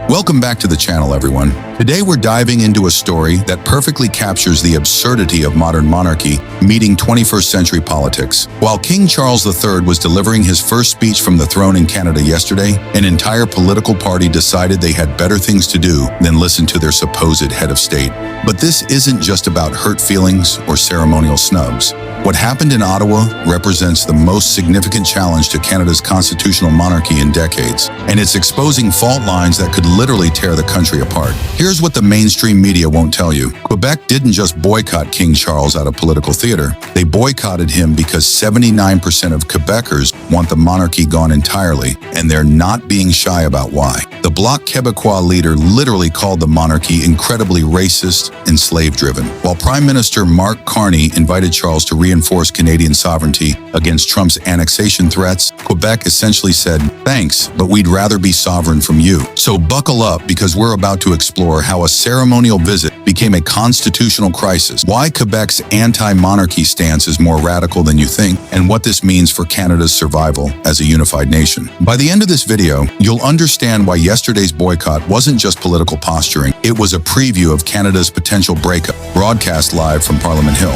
Welcome back to the channel, everyone. Today we're diving into a story that perfectly captures the absurdity of modern monarchy meeting 21st century politics. While King Charles III was delivering his first speech from the throne in Canada yesterday, an entire political party decided they had better things to do than listen to their supposed head of state. But this isn't just about hurt feelings or ceremonial snubs. What happened in Ottawa represents the most significant challenge to Canada's constitutional monarchy in decades, and it's exposing fault lines that could literally tear the country apart. Here's what the mainstream media won't tell you. Quebec didn't just boycott King Charles out of political theater. They boycotted him because 79% of Quebecers want the monarchy gone entirely, and they're not being shy about why. The Bloc Québécois leader literally called the monarchy incredibly racist and slave-driven. While Prime Minister Mark Carney invited Charles to reinforce Canadian sovereignty against Trump's annexation threats, Quebec essentially said, "Thanks, but we'd rather be sovereign from you." So buckle up, because we're about to explore how a ceremonial visit became a constitutional crisis, why Quebec's anti-monarchy stance is more radical than you think, and what this means for Canada's survival as a unified nation. By the end of this video, you'll understand why yesterday's boycott wasn't just political posturing. It was a preview of Canada's potential breakup, broadcast live from Parliament Hill.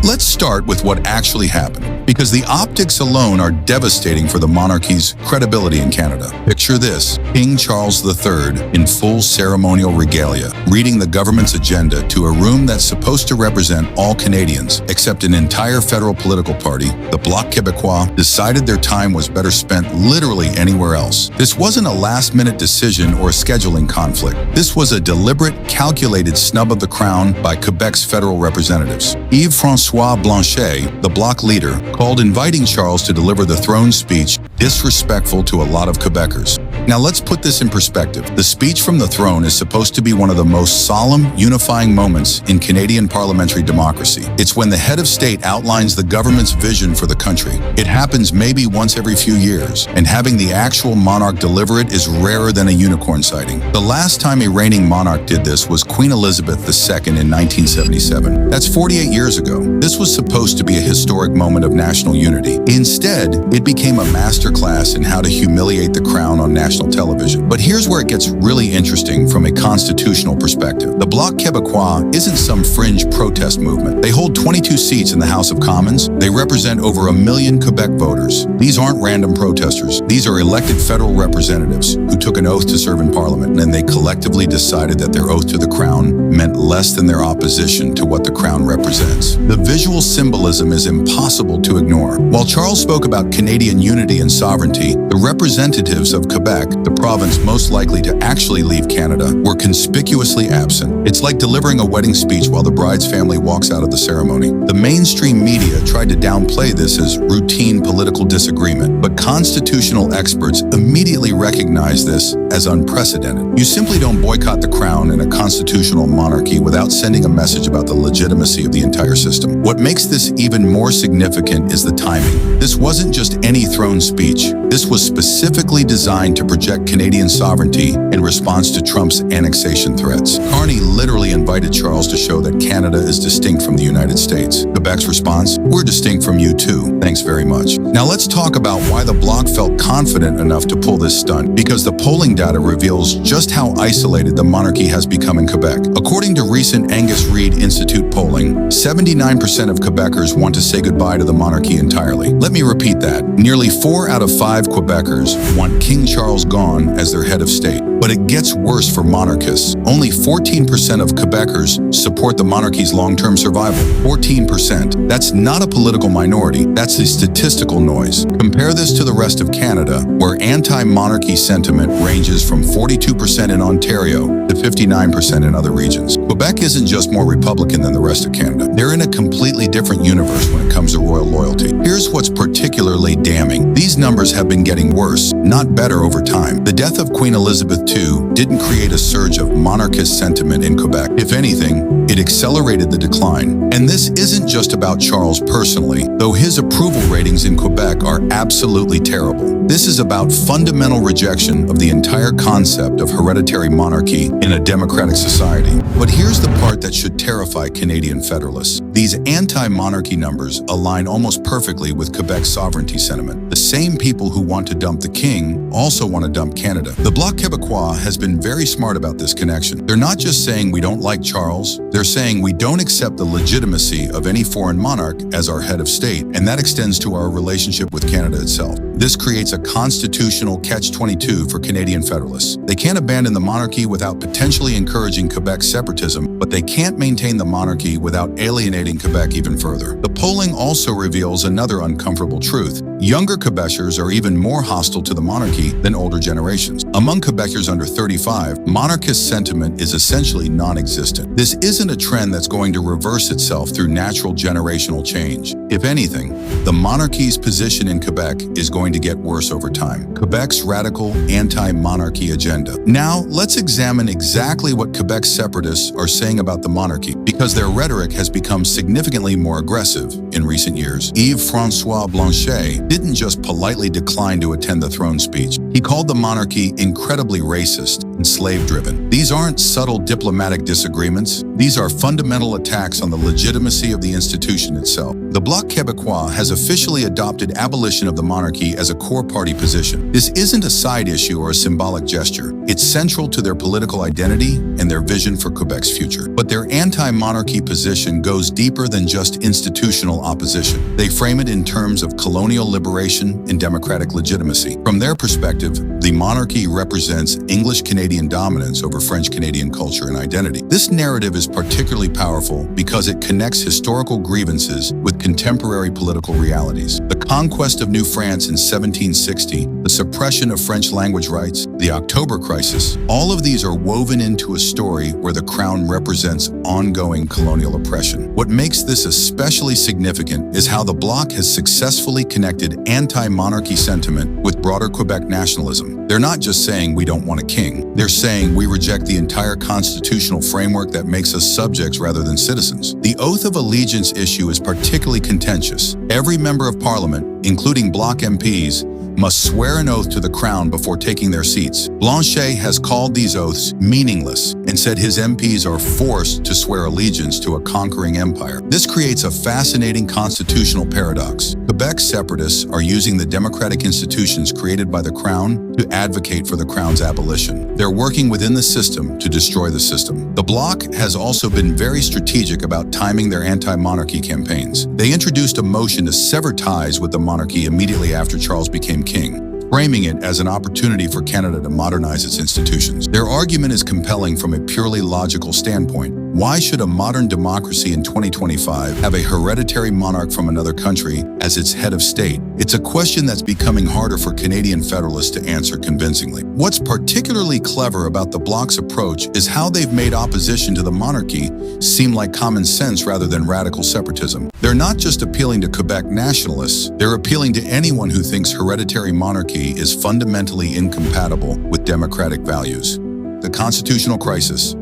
Let's start with what actually happened, because the optics alone are devastating for the monarchy's credibility in Canada. Picture this: King Charles III in full ceremonial regalia, reading the government's agenda to a room that's supposed to represent all Canadians, except an entire federal political party, the Bloc Québécois, decided their time was better spent literally anywhere else. This wasn't a last-minute decision or a scheduling conflict. This was a deliberate, calculated snub of the crown by Quebec's federal representatives. Yves-François Blanchet, the Bloc leader, called inviting Charles to deliver the throne speech disrespectful to a lot of Quebecers. Now let's put this in perspective. The speech from the throne is supposed to be one of the most solemn, unifying moments in Canadian parliamentary democracy. It's when the head of state outlines the government's vision for the country. It happens maybe once every few years, and having the actual monarch deliver it is rarer than a unicorn sighting. The last time a reigning monarch did this was Queen Elizabeth II in 1977. That's 48 years ago. This was supposed to be a historic moment of national unity. Instead, it became a masterclass in how to humiliate the crown on national television. But here's where it gets really interesting from a constitutional perspective. The Bloc Québécois isn't some fringe protest movement. They hold 22 seats in the House of Commons. They represent over 1 million Quebec voters. These aren't random protesters. These are elected federal representatives who took an oath to serve in Parliament, and they collectively decided that their oath to the crown meant less than their opposition to what the crown represents. The visual symbolism is impossible to ignore. While Charles spoke about Canadian unity and sovereignty, the representatives of Quebec, the province most likely to actually leave Canada, were conspicuously absent. It's like delivering a wedding speech while the bride's family walks out of the ceremony. The mainstream media tried to downplay this as routine political disagreement, but constitutional experts immediately recognized this as unprecedented. You simply don't boycott the crown in a constitutional monarchy without sending a message about the legitimacy of the entire system. What makes this even more significant is the timing. This wasn't just any throne speech. This was specifically designed to project Canadian sovereignty in response to Trump's annexation threats. Carney literally invited Charles to show that Canada is distinct from the United States. Quebec's response: "We're distinct from you too. Thanks very much." Now let's talk about why the Bloc felt confident enough to pull this stunt, because the polling data reveals just how isolated the monarchy has become in Quebec. According to recent Angus Reid Institute polling, 79% of Quebecers want to say goodbye to the monarchy entirely. Let me repeat that. Nearly 4 out of 5 Quebecers want King Charles gone as their head of state. But it gets worse for monarchists. Only 14% of Quebecers support the monarchy's long-term survival. 14%. That's not a political minority. That's a statistical noise. Compare this to the rest of Canada, where anti-monarchy sentiment ranges from 42% in Ontario to 59% in other regions. Quebec isn't just more Republican than the rest of Canada. They're in a completely different universe when it comes to royal loyalty. Here's what's particularly damning. These numbers have been getting worse, not better over time. The death of Queen Elizabeth II didn't create a surge of monarchist sentiment in Quebec. If anything, it accelerated the decline. And this isn't just about Charles personally, though his approval ratings in Quebec are absolutely terrible. This is about fundamental rejection of the entire concept of hereditary monarchy in a democratic society. But here's the part that should terrify Canadian federalists. These anti-monarchy numbers align almost perfectly with Quebec's sovereignty sentiment. The same people who want to dump the king also want want to dump Canada. The Bloc Québécois has been very smart about this connection. They're not just saying we don't like Charles, they're saying we don't accept the legitimacy of any foreign monarch as our head of state, and that extends to our relationship with Canada itself. This creates a constitutional catch-22 for Canadian federalists. They can't abandon the monarchy without potentially encouraging Quebec separatism, but they can't maintain the monarchy without alienating Quebec even further. The polling also reveals another uncomfortable truth. Younger Quebecers are even more hostile to the monarchy than older generations. Among Quebecers under 35, monarchist sentiment is essentially non-existent. This isn't a trend that's going to reverse itself through natural generational change. If anything, the monarchy's position in Quebec is going to get worse over time. Quebec's radical anti-monarchy agenda. Now, let's examine exactly what Quebec separatists are saying about the monarchy, because their rhetoric has become significantly more aggressive in recent years. Yves-François Blanchet didn't just politely decline to attend the throne speech. He called the monarchy incredibly racist and slave-driven. These aren't subtle diplomatic disagreements. These are fundamental attacks on the legitimacy of the institution itself. The Bloc Québécois has officially adopted abolition of the monarchy as a core party position. This isn't a side issue or a symbolic gesture. It's central to their political identity and their vision for Quebec's future. But their anti-monarchy position goes deeper than just institutional opposition. They frame it in terms of colonial liberation and democratic legitimacy. From their perspective, the monarchy represents English-Canadian dominance over French-Canadian culture and identity. This narrative is particularly powerful because it connects historical grievances with contemporary political realities. The conquest of New France in 1760, the suppression of French language rights, the October Crisis, all of these are woven into a story where the Crown represents ongoing colonial oppression. What makes this especially significant is how the Bloc has successfully connected anti-monarchy sentiment with broader Quebec nationalism. They're not just saying we don't want a king. They're saying we reject the entire constitutional framework that makes us subjects rather than citizens. The oath of allegiance issue is particularly contentious. Every member of parliament, including Bloc MPs, must swear an oath to the Crown before taking their seats. Blanchet has called these oaths meaningless and said his MPs are forced to swear allegiance to a conquering empire. This creates a fascinating constitutional paradox. Quebec separatists are using the democratic institutions created by the Crown to advocate for the Crown's abolition. They're working within the system to destroy the system. The Bloc has also been very strategic about timing their anti-monarchy campaigns. They introduced a motion to sever ties with the monarchy immediately after Charles became king, framing it as an opportunity for Canada to modernize its institutions. Their argument is compelling from a purely logical standpoint. Why should a modern democracy in 2025 have a hereditary monarch from another country as its head of state? It's a question that's becoming harder for Canadian federalists to answer convincingly. What's particularly clever about the Bloc's approach is how they've made opposition to the monarchy seem like common sense rather than radical separatism. They're not just appealing to Quebec nationalists, they're appealing to anyone who thinks hereditary monarchy is fundamentally incompatible with democratic values. The constitutional crisis.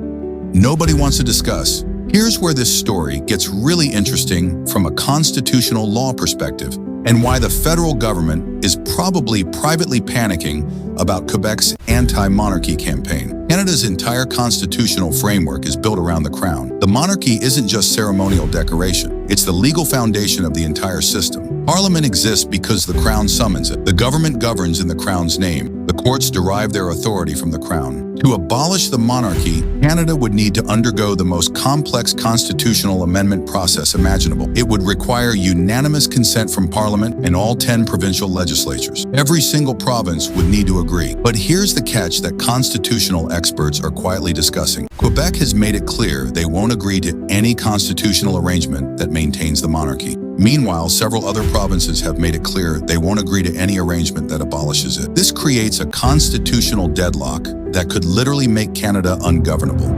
Nobody wants to discuss. Here's where this story gets really interesting from a constitutional law perspective, and why the federal government is probably privately panicking about Quebec's anti-monarchy campaign. Canada's entire constitutional framework is built around the Crown. The monarchy isn't just ceremonial decoration. It's the legal foundation of the entire system. Parliament exists because the Crown summons it. The government governs in the Crown's name. The courts derive their authority from the Crown. To abolish the monarchy, Canada would need to undergo the most complex constitutional amendment process imaginable. It would require unanimous consent from Parliament and all 10 provincial legislatures. Every single province would need to agree. But here's the catch that constitutional experts are quietly discussing. Quebec has made it clear they won't agree to any constitutional arrangement that maintains the monarchy. Meanwhile, several other provinces have made it clear they won't agree to any arrangement that abolishes it. This creates a constitutional deadlock that could literally make Canada ungovernable.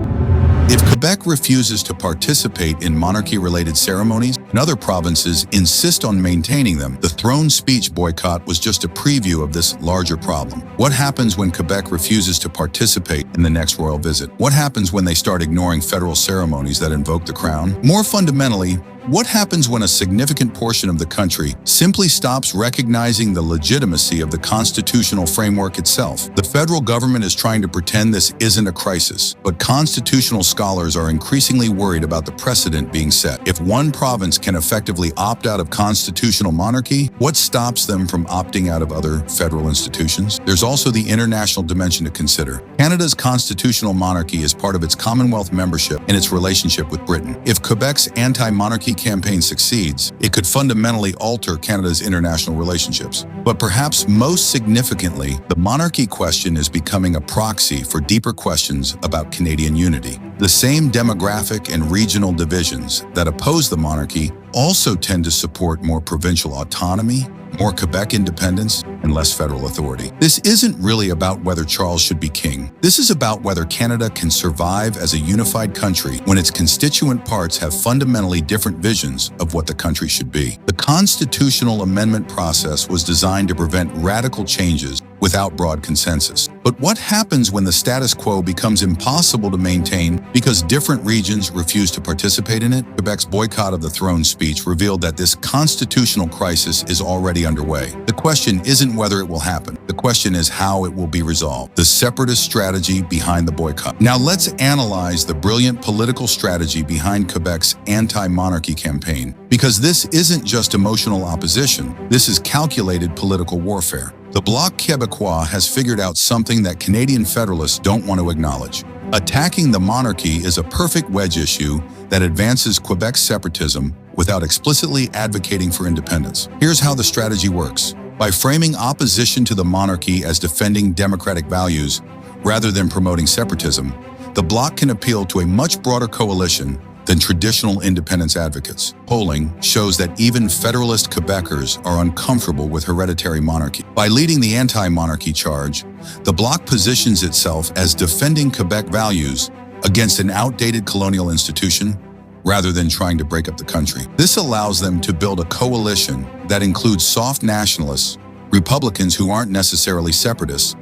If Quebec refuses to participate in monarchy-related ceremonies and other provinces insist on maintaining them, the throne speech boycott was just a preview of this larger problem. What happens when Quebec refuses to participate in the next royal visit? What happens when they start ignoring federal ceremonies that invoke the Crown? More fundamentally, What happens when a significant portion of the country simply stops recognizing the legitimacy of the constitutional framework itself? The federal government is trying to pretend this isn't a crisis, but constitutional scholars are increasingly worried about the precedent being set. If one province can effectively opt out of constitutional monarchy, what stops them from opting out of other federal institutions? There's also the international dimension to consider. Canada's constitutional monarchy is part of its Commonwealth membership and its relationship with Britain. If Quebec's anti-monarchy campaign succeeds, it could fundamentally alter Canada's international relationships. But perhaps most significantly, the monarchy question is becoming a proxy for deeper questions about Canadian unity. The same demographic and regional divisions that oppose the monarchy also tend to support more provincial autonomy, more Quebec independence, and less federal authority. This isn't really about whether Charles should be king. This is about whether Canada can survive as a unified country when its constituent parts have fundamentally different visions of what the country should be. The constitutional amendment process was designed to prevent radical changes without broad consensus. But what happens when the status quo becomes impossible to maintain because different regions refuse to participate in it? Quebec's boycott of the throne speech revealed that this constitutional crisis is already underway. The question isn't whether it will happen. The question is how it will be resolved. The separatist strategy behind the boycott. Now let's analyze the brilliant political strategy behind Quebec's anti-monarchy campaign, because this isn't just emotional opposition. This is calculated political warfare. The Bloc Québécois has figured out something that Canadian Federalists don't want to acknowledge. Attacking the monarchy is a perfect wedge issue that advances Quebec's separatism without explicitly advocating for independence. Here's how the strategy works. By framing opposition to the monarchy as defending democratic values rather than promoting separatism, the Bloc can appeal to a much broader coalition than traditional independence advocates. Polling shows that even Federalist Quebecers are uncomfortable with hereditary monarchy. By leading the anti-monarchy charge, the Bloc positions itself as defending Quebec values against an outdated colonial institution rather than trying to break up the country. This allows them to build a coalition that includes soft nationalists, Republicans who aren't necessarily separatists,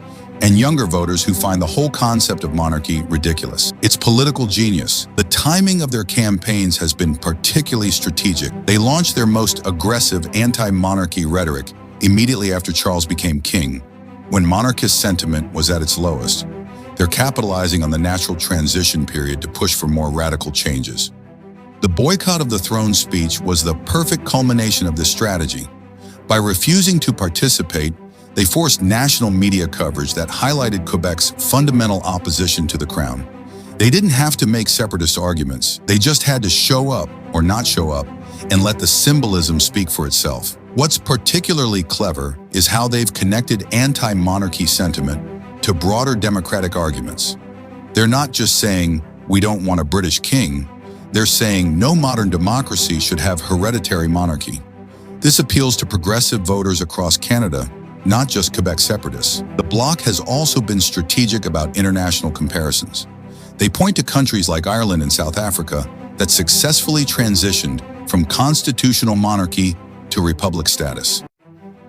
and younger voters who find the whole concept of monarchy ridiculous. It's political genius. The timing of their campaigns has been particularly strategic. They launched their most aggressive anti-monarchy rhetoric immediately after Charles became king, when monarchist sentiment was at its lowest. They're capitalizing on the natural transition period to push for more radical changes. The boycott of the throne speech was the perfect culmination of this strategy. By refusing to participate, they forced national media coverage that highlighted Quebec's fundamental opposition to the crown. They didn't have to make separatist arguments. They just had to show up or not show up and let the symbolism speak for itself. What's particularly clever is how they've connected anti-monarchy sentiment to broader democratic arguments. They're not just saying, we don't want a British king. They're saying no modern democracy should have hereditary monarchy. This appeals to progressive voters across Canada, not just Quebec separatists. The Bloc has also been strategic about international comparisons. They point to countries like Ireland and South Africa that successfully transitioned from constitutional monarchy to republic status.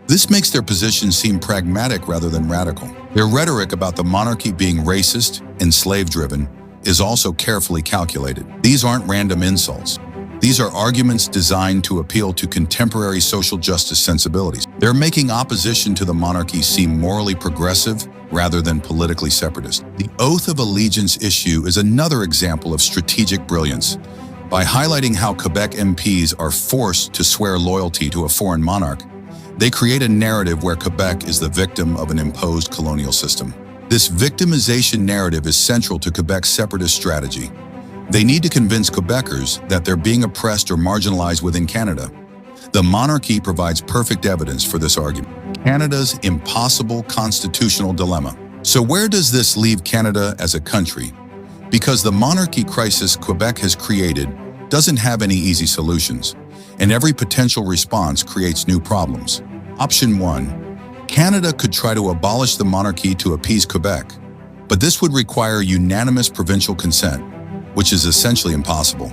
This makes their position seem pragmatic rather than radical. Their rhetoric about the monarchy being racist and slave-driven is also carefully calculated. These aren't random insults. These are arguments designed to appeal to contemporary social justice sensibilities. They're making opposition to the monarchy seem morally progressive rather than politically separatist. The oath of allegiance issue is another example of strategic brilliance. By highlighting how Quebec MPs are forced to swear loyalty to a foreign monarch, they create a narrative where Quebec is the victim of an imposed colonial system. This victimization narrative is central to Quebec's separatist strategy. They need to convince Quebecers that they're being oppressed or marginalized within Canada. The monarchy provides perfect evidence for this argument. Canada's impossible constitutional dilemma. So where does this leave Canada as a country? Because the monarchy crisis Quebec has created doesn't have any easy solutions, and every potential response creates new problems. Option 1. Canada could try to abolish the monarchy to appease Quebec, but this would require unanimous provincial consent, which is essentially impossible.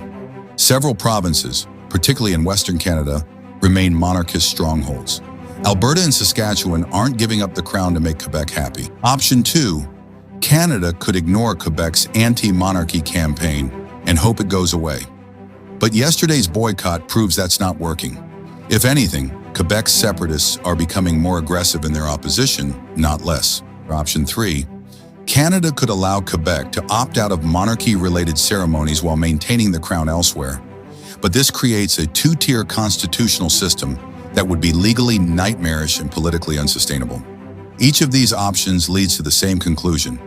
Several provinces, particularly in Western Canada, remain monarchist strongholds. Alberta and Saskatchewan aren't giving up the crown to make Quebec happy. Option 2, Canada could ignore Quebec's anti-monarchy campaign and hope it goes away. But yesterday's boycott proves that's not working. If anything, Quebec's separatists are becoming more aggressive in their opposition, not less. Option 3. Canada could allow Quebec to opt out of monarchy-related ceremonies while maintaining the crown elsewhere. But this creates a two-tier constitutional system that would be legally nightmarish and politically unsustainable. Each of these options leads to the same conclusion.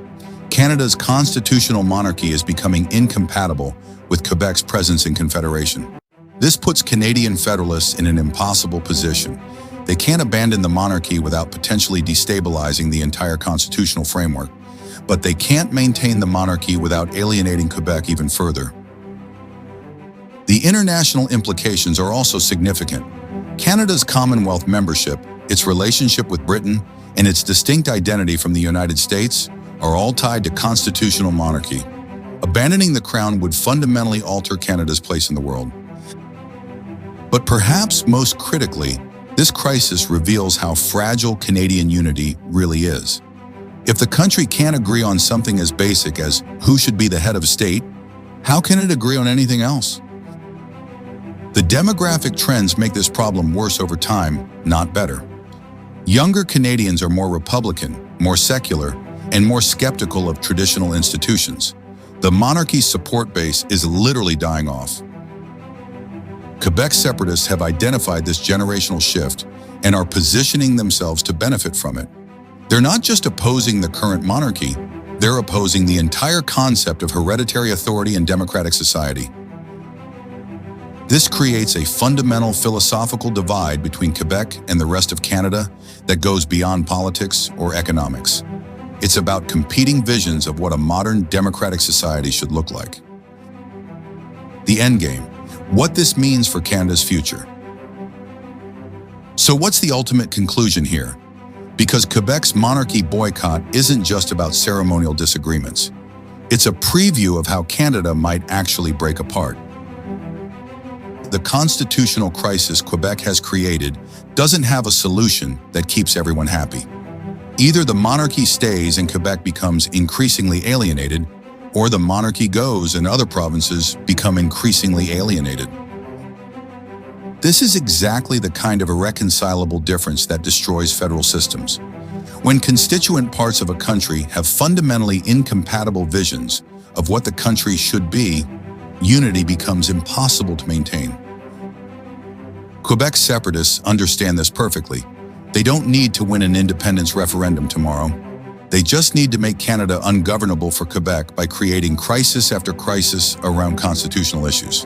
Canada's constitutional monarchy is becoming incompatible with Quebec's presence in Confederation. This puts Canadian federalists in an impossible position. They can't abandon the monarchy without potentially destabilizing the entire constitutional framework, but they can't maintain the monarchy without alienating Quebec even further. The international implications are also significant. Canada's Commonwealth membership, its relationship with Britain, and its distinct identity from the United States are all tied to constitutional monarchy. Abandoning the crown would fundamentally alter Canada's place in the world. But perhaps most critically, this crisis reveals how fragile Canadian unity really is. If the country can't agree on something as basic as who should be the head of state, how can it agree on anything else? The demographic trends make this problem worse over time, not better. Younger Canadians are more Republican, more secular, and more skeptical of traditional institutions. The monarchy's support base is literally dying off. Quebec separatists have identified this generational shift and are positioning themselves to benefit from it. They're not just opposing the current monarchy, they're opposing the entire concept of hereditary authority in democratic society. This creates a fundamental philosophical divide between Quebec and the rest of Canada that goes beyond politics or economics. It's about competing visions of what a modern democratic society should look like. The endgame, what this means for Canada's future. So what's the ultimate conclusion here? Because Quebec's monarchy boycott isn't just about ceremonial disagreements. It's a preview of how Canada might actually break apart. The constitutional crisis Quebec has created doesn't have a solution that keeps everyone happy. Either the monarchy stays and Quebec becomes increasingly alienated, or the monarchy goes and other provinces become increasingly alienated. This is exactly the kind of irreconcilable difference that destroys federal systems. When constituent parts of a country have fundamentally incompatible visions of what the country should be, unity becomes impossible to maintain. Quebec separatists understand this perfectly. They don't need to win an independence referendum tomorrow. They just need to make Canada ungovernable for Quebec by creating crisis after crisis around constitutional issues.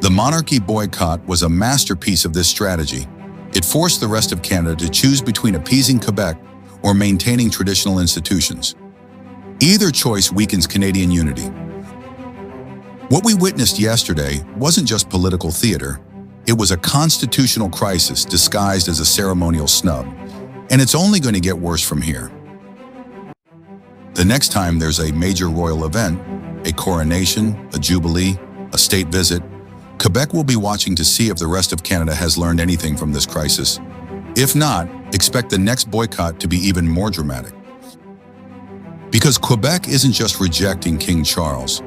The monarchy boycott was a masterpiece of this strategy. It forced the rest of Canada to choose between appeasing Quebec or maintaining traditional institutions. Either choice weakens Canadian unity. What we witnessed yesterday wasn't just political theater. It was a constitutional crisis disguised as a ceremonial snub, and it's only going to get worse from here. The next time there's a major royal event, a coronation, a jubilee, a state visit, Quebec will be watching to see if the rest of Canada has learned anything from this crisis. If not, expect the next boycott to be even more dramatic. Because Quebec isn't just rejecting King Charles.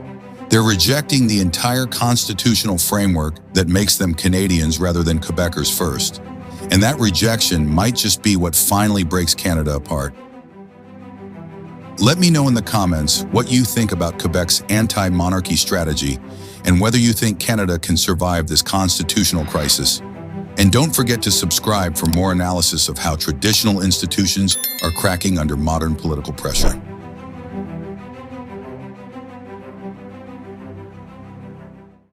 They're rejecting the entire constitutional framework that makes them Canadians rather than Quebecers first. And that rejection might just be what finally breaks Canada apart. Let me know in the comments what you think about Quebec's anti-monarchy strategy and whether you think Canada can survive this constitutional crisis. And don't forget to subscribe for more analysis of how traditional institutions are cracking under modern political pressure.